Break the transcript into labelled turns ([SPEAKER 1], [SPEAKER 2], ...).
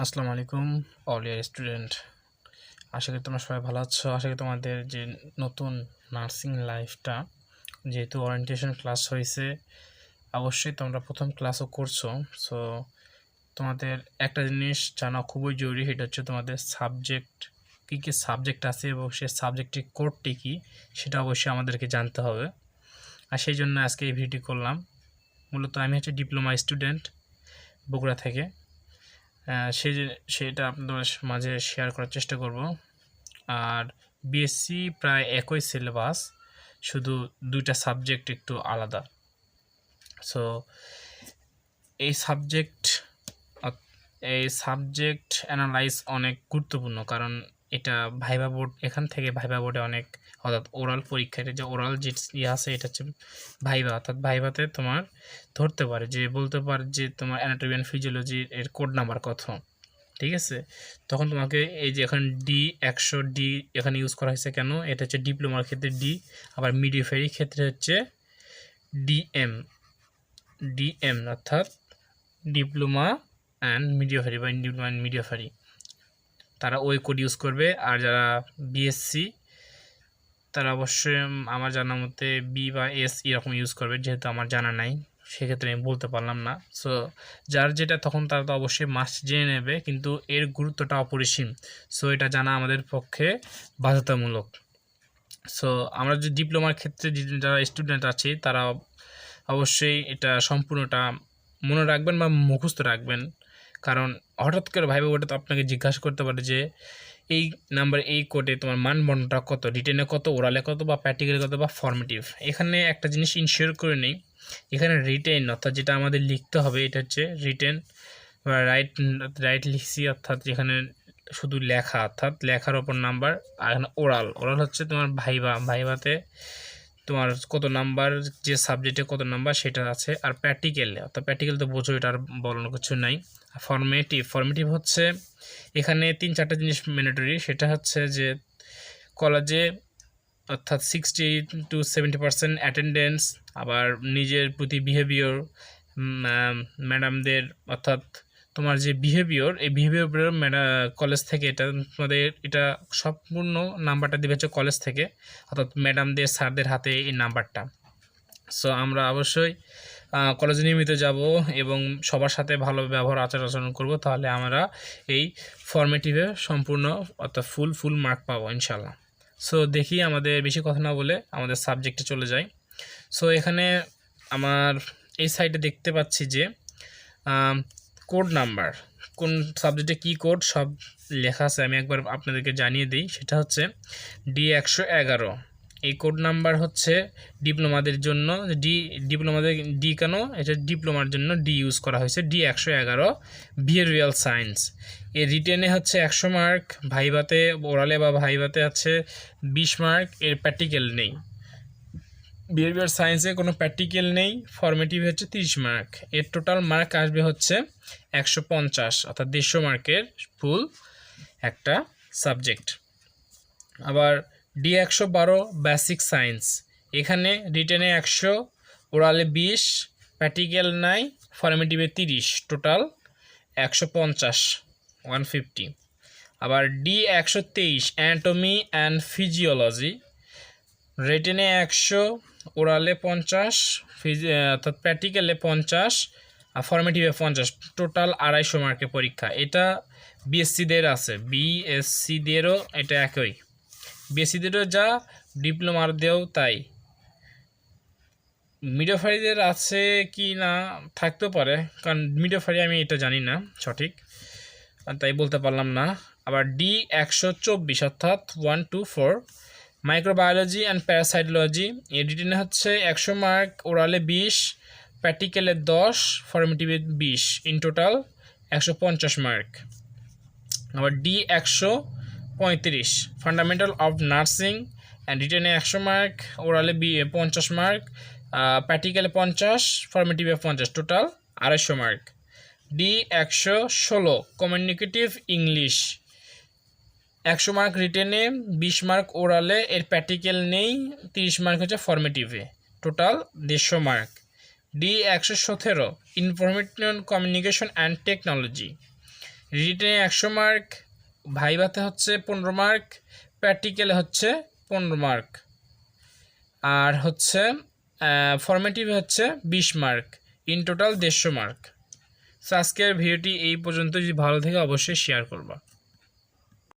[SPEAKER 1] আসসালামু আলাইকুম all year student. আশা করি তোমরা সবাই ভালো আছো। আশা করি তোমাদের যে নতুন নার্সিং লাইফটা, যেহেতু ওরিয়েন্টেশন ক্লাস হয়েছে, অবশ্যই তোমরা প্রথম ক্লাসও করছো। সো তোমাদের একটা জিনিস জানা খুবই জরুরি, সেটা হচ্ছে তোমাদের সাবজেক্ট কী কী সাবজেক্ট আছে এবং সেই সাবজেক্টের কোডটি কী সেটা অবশ্যই আমাদেরকে জানতে হবে। আর সেই জন্য আজকে এই ভিডিওটি করলাম। মূলত আমি হচ্ছে ডিপ্লোমা স্টুডেন্ট বগুড়া থেকে। সেটা আপনাদের মাঝে শেয়ার করার চেষ্টা করব। আর বিএসসি প্রায় একই সিলেবাস, শুধু দুইটা সাবজেক্ট একটু আলাদা। সো এই সাবজেক্ট অ্যানালাইজ অনেক গুরুত্বপূর্ণ, কারণ এটা ভাইভা বোর্ড, এখান থেকে ভাইভা বোর্ডে অনেক, অর্থাৎ ওরাল পরীক্ষায় যে ওরাল যে আছে এটা হচ্ছে ভাইভা, অর্থাৎ ভাইভাতে তোমার ধরতে পারে, যে বলতে পারে যে তোমার অ্যানাটমি অ্যান্ড ফিজিওলজি এর কোড নাম্বার কত, ঠিক আছে। তখন তোমাকে এই যে এখানে D100 এখানে ইউজ করা হয়েছে কেন, এটা হচ্ছে ডিপ্লোমার ক্ষেত্রে ডি, আবার মিডিওফারি ক্ষেত্রে হচ্ছে ডিএম অর্থাৎ ডিপ্লোমা অ্যান্ড মিডিওফারি বা ডিপ্লোমা অ্যান্ড মিডিওফারি, তারা ওই কোড ইউজ করবে। আর যারা বিএসসি তারা অবশ্যই আমার জানার মতে বি বা এস এরকম ইউজ করবে, যেহেতু আমার জানা নাই সেক্ষেত্রে আমি বলতে পারলাম না। সো যার যেটা তখন তারা তো অবশ্যই মাস্ট জেনে নেবে, কিন্তু এর গুরুত্বটা অপরিসীম। সো এটা জানা আমাদের পক্ষে বাধ্যতামূলক। সো আমরা যে ডিপ্লোমার ক্ষেত্রে যারা স্টুডেন্ট আছে তারা অবশ্যই এটা সম্পূর্ণটা মনে রাখবেন বা মুখস্থ রাখবেন, কারণ হঠাৎ করে ভাইবা ওটা তো আপনাকে জিজ্ঞাসা করতে পারে যে এই নাম্বার এই কোডে তোমার মানবন্ধনটা কত, রিটেনে কত, ওরালে কত, বা প্র্যাকটিক্যালে কত, বা ফর্মেটিভ। এখানে একটা জিনিস ইনশিওর করে নেই, এখানে রিটেন অর্থাৎ যেটা আমাদের লিখতে হবে এটা হচ্ছে রিটেন বা রাইট লিখছি, অর্থাৎ যেখানে শুধু লেখা, অর্থাৎ লেখার ওপর নাম্বার। আর এখানে ওরাল হচ্ছে তোমার ভাইভাতে তোমার কত নাম্বার, যে সাবজেক্টে কত নাম্বার সেটা আছে। আর প্র্যাকটিক্যালে, অর্থাৎ প্র্যাকটিক্যাল তো বোঝো, এটা আর বলার কিছু নাই। ফর্মেটিভ হচ্ছে এখানে 3-4টা জিনিস ম্যান্ডেটরি, সেটা হচ্ছে যে কলেজে অর্থাৎ 60-70% অ্যাটেন্ডেন্স, আবার নিজের প্রতি বিহেভিয়ার, ম্যাডামদের অর্থাৎ তোমার যে বিহেভিয়ার, এই বিহেভিয়ার কলেজ থেকে এটা তোমাদের এটা সম্পূর্ণ নাম্বারটা দেবে হচ্ছে কলেজ থেকে, অর্থাৎ ম্যাডামদের স্যারদের হাতে এই নাম্বারটা। সো আমরা অবশ্যই কলেজে নিয়মিত যাব এবং সবার সাথে ভালো ব্যবহার আচরণ করব, তাহলে আমরা এই ফর্মেটিভে সম্পূর্ণ অর্থাৎ ফুল মার্ক পাবো ইনশাল্লাহ। সো দেখি আমাদের বেশি কথা না বলে আমাদের সাবজেক্টে চলে যাই। সো এখানে আমার এই সাইডে দেখতে পাচ্ছি যে কোড নাম্বার, কোন সাবজেক্টে কী কোড সব লেখা আছে, আমি একবার আপনাদেরকে জানিয়ে দিই। সেটা হচ্ছে D111। এই কোড নাম্বার হচ্ছে ডিপ্লোমাদের জন্য, ডিপ্লোমাদের ডি কেন, এটা ডিপ্লোমার জন্য ডি ইউজ করা হয়েছে। D111 behavioural science. এর রিটেনে হচ্ছে 100 মার্ক, ভাইভাতে ওরালে বা ভাইভাতে আছে 20 মার্ক, এর প্র্যাকটিক্যাল নেই। বিহেভিয়ার সায়েন্সে কোনো প্র্যাকটিক্যাল নেই, ফর্মেটিভ হচ্ছে 30 মার্ক। এর টোটাল মার্ক আসবে হচ্ছে 150, অর্থাৎ 150 মার্কের ফুল একটা সাবজেক্ট। আবার D112 বেসিক সায়েন্স, এখানে রিটেনে 100, ওরালে 20, প্র্যাকটিক্যাল নাই, ফর্মেটিভে 30, টোটাল 150, 150। আবার D123 অ্যানাটমি অ্যান্ড ফিজিওলজি, রিটেনে 100, ওরালে 50, অর্থাৎ প্র্যাকটিক্যালে 50 আর ফর্মেটিভে 50, টোটাল 250 মার্কের পরীক্ষা। এটা বিএসসিদের আছে, বিএসসিদেরও এটা একই, বিএসসিদেরও যা ডিপ্লোমারদেরও তাই। মিডিওফারিদের আছে কি না থাকতেও পারে, কারণ মিডিওফারি আমি এটা জানি না সঠিক, তাই বলতে পারলাম না। আবার D124 অর্থাৎ 124 মাইক্রোবায়োলজি অ্যান্ড প্যারাসাইটোলজি, এর রিটেনে হচ্ছে 100 মার্ক, ওরালে 20, প্র্যাকটিক্যালে 10, ফর্মেটিভে 20, ইন টোটাল 150 মার্ক। আবার D135 fundamental of nursing and রিটেনে 100 মার্ক, ওরালে 50 মার্ক, প্র্যাকটিক্যালে 50, ফর্মেটিভে 50, total 250 mark. D116 communicative English, 100 mark রিটেনে, 20 মার্ক ওরালে, এর প্র্যাকটিক্যাল নেই, 30 মার্ক হচ্ছে ফর্মেটিভে, total 150 mark. D117 information communication and technology, রিটেনে 100 মার্ক, ভাইভাতে হচ্ছে 15 মার্ক, প্র্যাকটিক্যালে হচ্ছে 15 মার্ক, আর হচ্ছে ফর্মেটিভে হচ্ছে 20 mark, in total 150 mark. So আজকের ভিডিওটি এই পর্যন্ত। যদি ভালো থাকে অবশ্যই শেয়ার করবা।